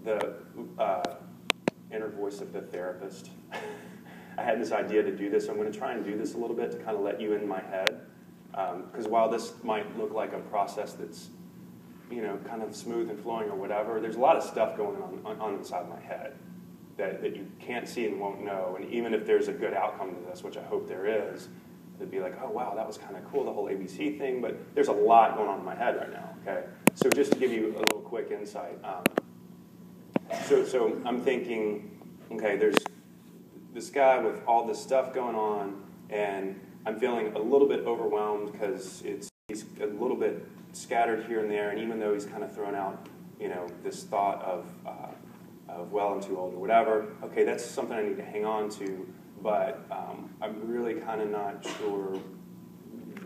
the inner voice of the therapist. I had this idea to do this. So I'm going to try and do this a little bit to kind of let you in my head. Because while this might look like a process that's, you know, kind of smooth and flowing or whatever, there's a lot of stuff going on inside my head that you can't see and won't know. And even if there's a good outcome to this, which I hope there is, it'd be like, oh, wow, that was kind of cool, the whole ABC thing. But there's a lot going on in my head right now, okay? So just to give you a little quick insight. So I'm thinking, okay, there's this guy with all this stuff going on, and I'm feeling a little bit overwhelmed because he's a little bit scattered here and there, and even though he's kind of thrown out, you know, this thought of well, I'm too old or whatever, okay, that's something I need to hang on to, but I'm really kind of not sure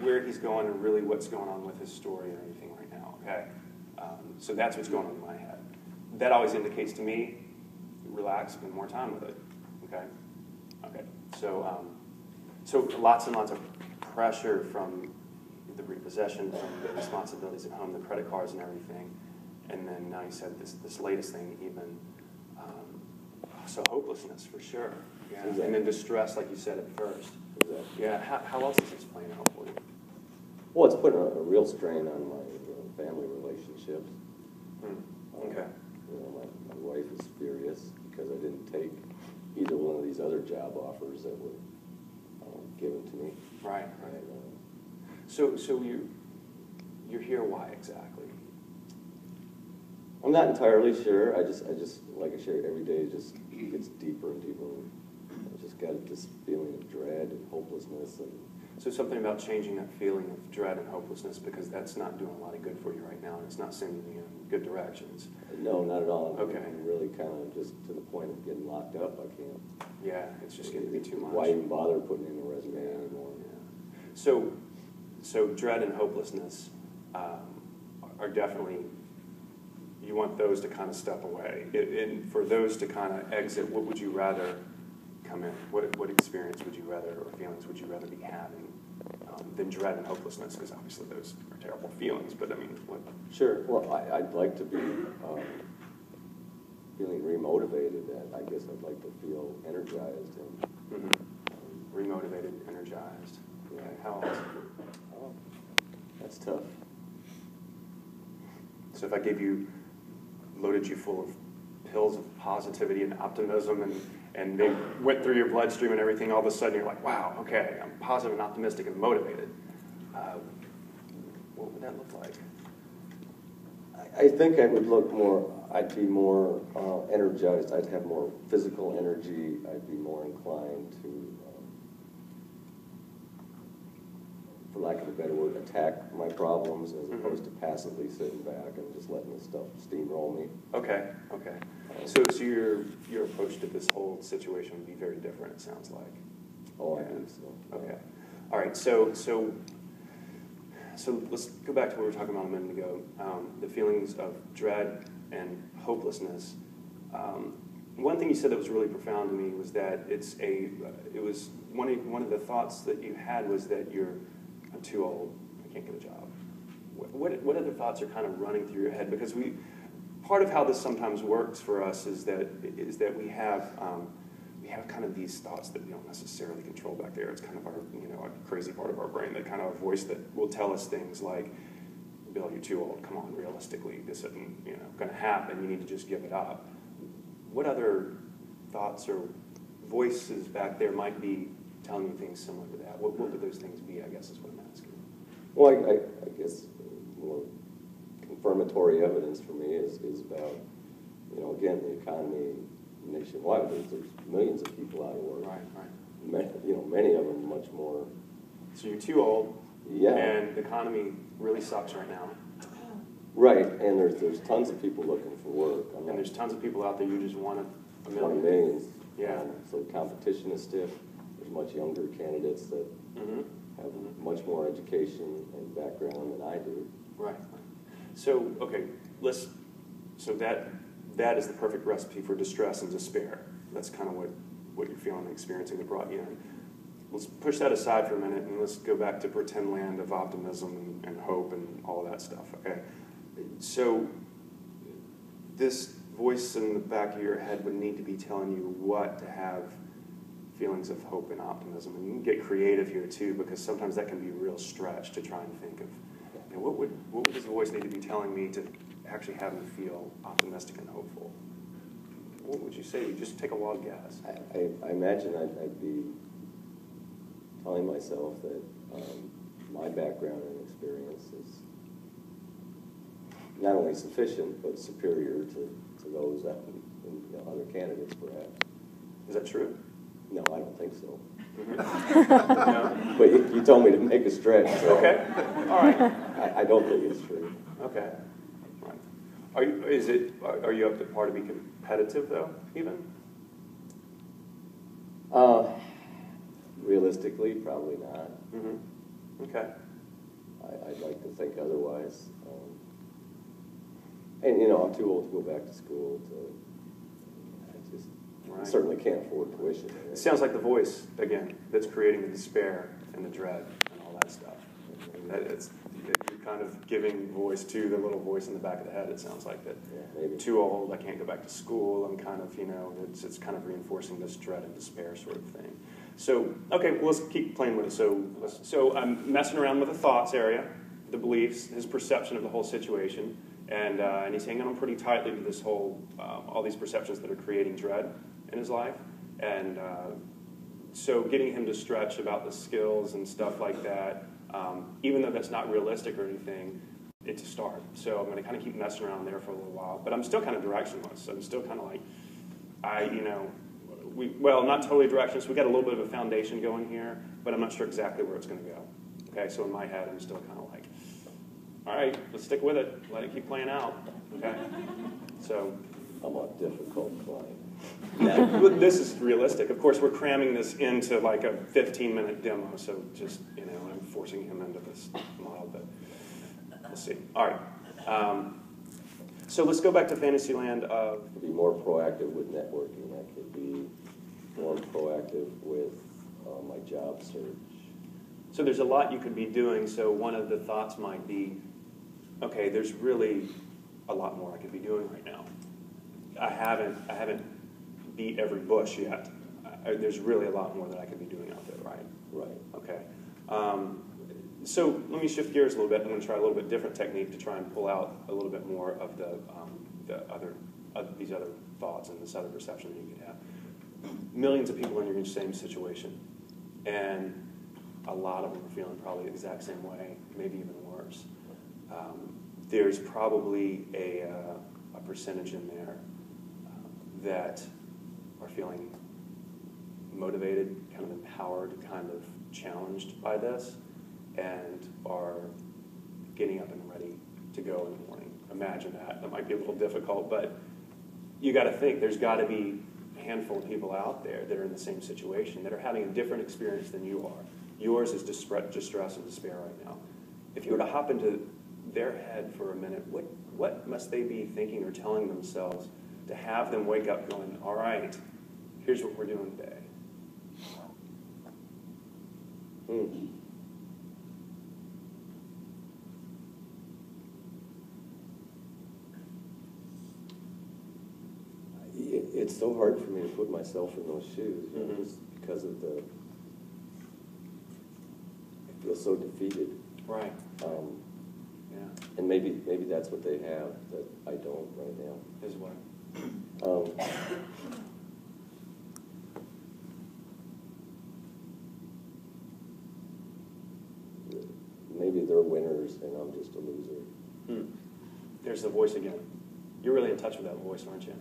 where he's going and really what's going on with his story or anything right now, okay? So that's what's going on in my head. That always indicates to me, relax, spend more time with it, okay? Okay, so lots and lots of pressure from the repossession, from the responsibilities at home, the credit cards and everything. And then now you said this latest thing even. So hopelessness for sure. Yeah. Exactly. And then distress, like you said at first. Exactly. Yeah. How else is this playing out for you? Well, it's putting a real strain on my family relationships. Okay. You know, my wife is furious because I didn't take either one of these other job offers that were given to me. Right. And, so you're here. Why exactly? I'm not entirely sure. I just like I share every day, just gets deeper and deeper. I just got this feeling of dread and hopelessness. And so something about changing that feeling of dread and hopelessness, because that's not doing a lot of good for you right now, and it's not sending you in good directions. No, not at all. Okay. I'm really kind of just to the point of getting locked up. I can't. Yeah, it's just getting to be too much. Why even bother putting in a resume anymore? Yeah. So dread and hopelessness are definitely, you want those to kind of step away. And for those to kind of exit, what would you rather come in? What experience would you rather, or feelings would you rather be having than dread and hopelessness? Because obviously those are terrible feelings, but I mean, what? Sure. Well, I'd like to be feeling remotivated. I guess I'd like to feel energized. And Remotivated, energized. Okay, how else? Oh, that's tough. So if I loaded you full of pills of positivity and optimism, and they went through your bloodstream and everything, all of a sudden you're like, wow, okay, I'm positive and optimistic and motivated. What would that look like? I think I would look more, I'd be more energized. I'd have more physical energy. I'd be more inclined to, for lack of a better word, attack my problems as opposed to passively sitting back and just letting this stuff steamroll me. Okay. So your approach to this whole situation would be very different, it sounds like. Oh, I think so. Okay. All right, so let's go back to what we were talking about a minute ago, the feelings of dread and hopelessness. One thing you said that was really profound to me was that it was one of the thoughts that you had was that I'm too old, I can't get a job. What other thoughts are kind of running through your head? Because part of how this sometimes works for us is that we have kind of these thoughts that we don't necessarily control back there. It's kind of our, a crazy part of our brain, that kind of a voice that will tell us things like, Bill, you're too old, come on, realistically, this isn't going to happen, you need to just give it up. What other thoughts or voices back there might be telling you things similar to that? What would those things be, I guess, is what I'm asking. Well, I guess more confirmatory evidence for me is about, again, the economy nationwide. There's millions of people out of work. Right. Many of them much more. So you're too old. Yeah. And the economy really sucks right now. Right, and there's tons of people looking for work. And there's tons of people out there, you just want a million. 20 millions. Yeah. So the competition is stiff. There's much younger candidates that have much more education and background than I do. Right. So, okay, so that is the perfect recipe for distress and despair. That's kind of what you're feeling and experiencing that brought you in. Let's push that aside for a minute and let's go back to pretend land of optimism and hope and all of that stuff, okay? So this voice in the back of your head would need to be telling you what to have feelings of hope and optimism. And you can get creative here too, because sometimes that can be a real stretch to try and think of, you know, what would this voice need to be telling me to actually have me feel optimistic and hopeful? What would you say? Just take a wild guess. I imagine I'd be telling myself that my background and experience is not only sufficient, but superior to those that, you know, other candidates perhaps. Is that true? No, I don't think so. No? But you told me to make a stretch. So Okay. All right. I don't think it's true. Okay. Right. Are you up to par to be competitive though, even? Realistically, probably not. Mm-hmm. Okay. I'd like to think otherwise. And, you know, I'm too old to go back to school. I just Right. certainly can't afford tuition. It sounds like the voice, again, that's creating the despair and the dread and all that stuff. You're kind of giving voice to the little voice in the back of the head, it sounds like that. Yeah, maybe. Too old, I can't go back to school, I'm kind of, you know, it's kind of reinforcing this dread and despair sort of thing. So, okay, well, let's keep playing with it. So I'm messing around with the thoughts area, the beliefs, his perception of the whole situation, and he's hanging on pretty tightly to this whole, all these perceptions that are creating dread in his life. And so getting him to stretch about the skills and stuff like that, even though that's not realistic or anything, it's a start. So I'm going to kind of keep messing around there for a little while. But I'm still kind of directionless. I'm still kind of like, well, not totally directionless. We got a little bit of a foundation going here, but I'm not sure exactly where it's going to go. Okay, so in my head, I'm still kind of like, all right, let's stick with it. Let it keep playing out. Okay, so I'm a difficult client. now, this is realistic. Of course, we're cramming this into like a 15-minute demo, so just, you know, I'm forcing him into this model, but we'll see. All right. So let's go back to Fantasyland of... I could be more proactive with networking. I could be more proactive with my job search. So there's a lot you could be doing, so one of the thoughts might be, okay, there's really a lot more I could be doing right now. I haven't beat every bush yet. There's really a lot more that I could be doing out there, right? Right. Okay. So let me shift gears a little bit. I'm going to try a little bit different technique to try and pull out a little bit more of these other thoughts and this other perception that you could have. Millions of people in your same situation, and a lot of them are feeling probably the exact same way, maybe even worse. There's probably a percentage in there that are feeling motivated, kind of empowered, kind of challenged by this, and are getting up and ready to go in the morning. Imagine that. That might be a little difficult, but you got to think there's got to be a handful of people out there that are in the same situation, that are having a different experience than you are. Yours is distress and despair right now. If you were to hop into their head for a minute, what must they be thinking or telling themselves to have them wake up going, all right, here's what we're doing today? It's so hard for me to put myself in those shoes, you know, just because of I feel so defeated. Right. Yeah. And maybe that's what they have that I don't right now. Is what? Maybe they're winners and I'm just a loser. There's the voice again. You're really in touch with that voice, aren't you?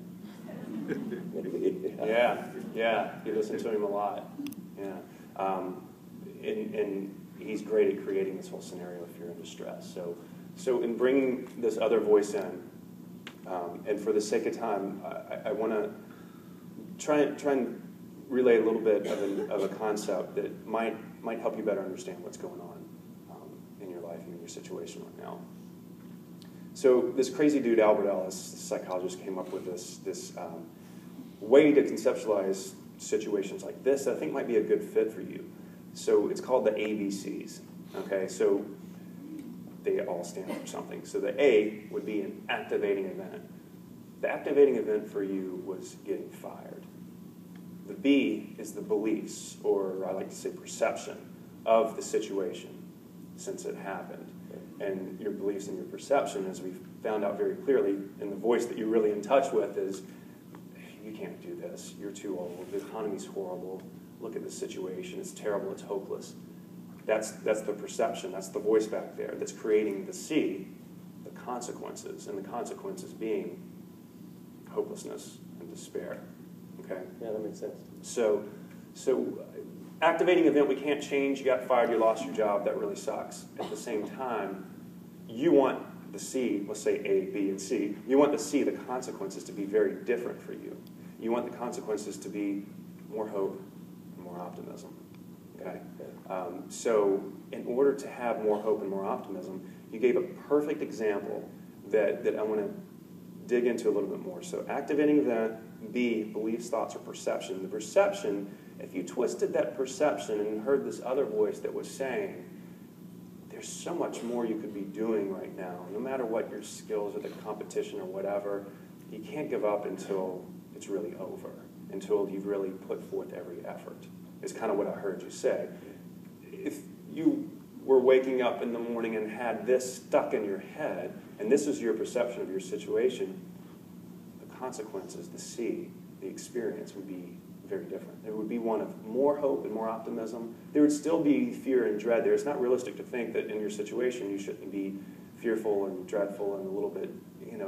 Yeah. You listen to him a lot. Yeah. And he's great at creating this whole scenario if you're in distress. So in bringing this other voice in, and for the sake of time, I want to try and relay a little bit of a concept that might help you better understand what's going on in your life and in your situation right now. So this crazy dude, Albert Ellis, the psychologist, came up with this way to conceptualize situations like this that I think might be a good fit for you. So it's called the ABCs. Okay, so they all stand for something. So the A would be an activating event. The activating event for you was getting fired. The B is the beliefs, or I like to say perception, of the situation since it happened. And your beliefs and your perception, as we've found out very clearly, and the voice that you're really in touch with is, you can't do this, you're too old, the economy's horrible, look at the situation, it's terrible, it's hopeless. That's the perception, that's the voice back there that's creating the C, the consequences, and the consequences being hopelessness and despair. Okay? Yeah, that makes sense. So activating event, we can't change, you got fired, you lost your job, that really sucks. At the same time, you want the C, let's say A, B, and C, you want the C, the consequences, to be very different for you. You want the consequences to be more hope and more optimism. Okay? So in order to have more hope and more optimism, you gave a perfect example that I want to dig into a little bit more. So activating event, B, beliefs, thoughts, or perception. The perception, if you twisted that perception and heard this other voice that was saying, there's so much more you could be doing right now, no matter what your skills or the competition or whatever, you can't give up until it's really over, until you've really put forth every effort, is kind of what I heard you say. If you were waking up in the morning and had this stuck in your head, and this is your perception of your situation, the consequences, the C, the experience would be very different. There would be one of more hope and more optimism. There would still be fear and dread there. It's not realistic to think that in your situation you shouldn't be fearful and dreadful and a little bit,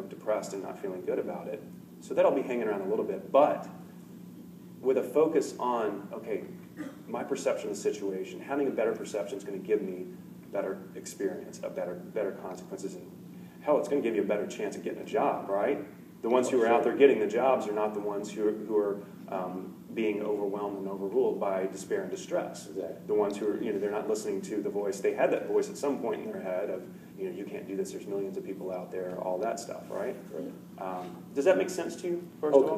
depressed and not feeling good about it. So that'll be hanging around a little bit. But with a focus on, okay, my perception of the situation, having a better perception is going to give me better experience, better consequences. And hell, it's going to give you a better chance of getting a job, right? The ones who are out there getting the jobs are not the ones who are being overwhelmed and overruled by despair and distress. Exactly. The ones who are, they're not listening to the voice. They had that voice at some point in their head of, you can't do this, there's millions of people out there, all that stuff, right? Right. Does that make sense to you, first of all?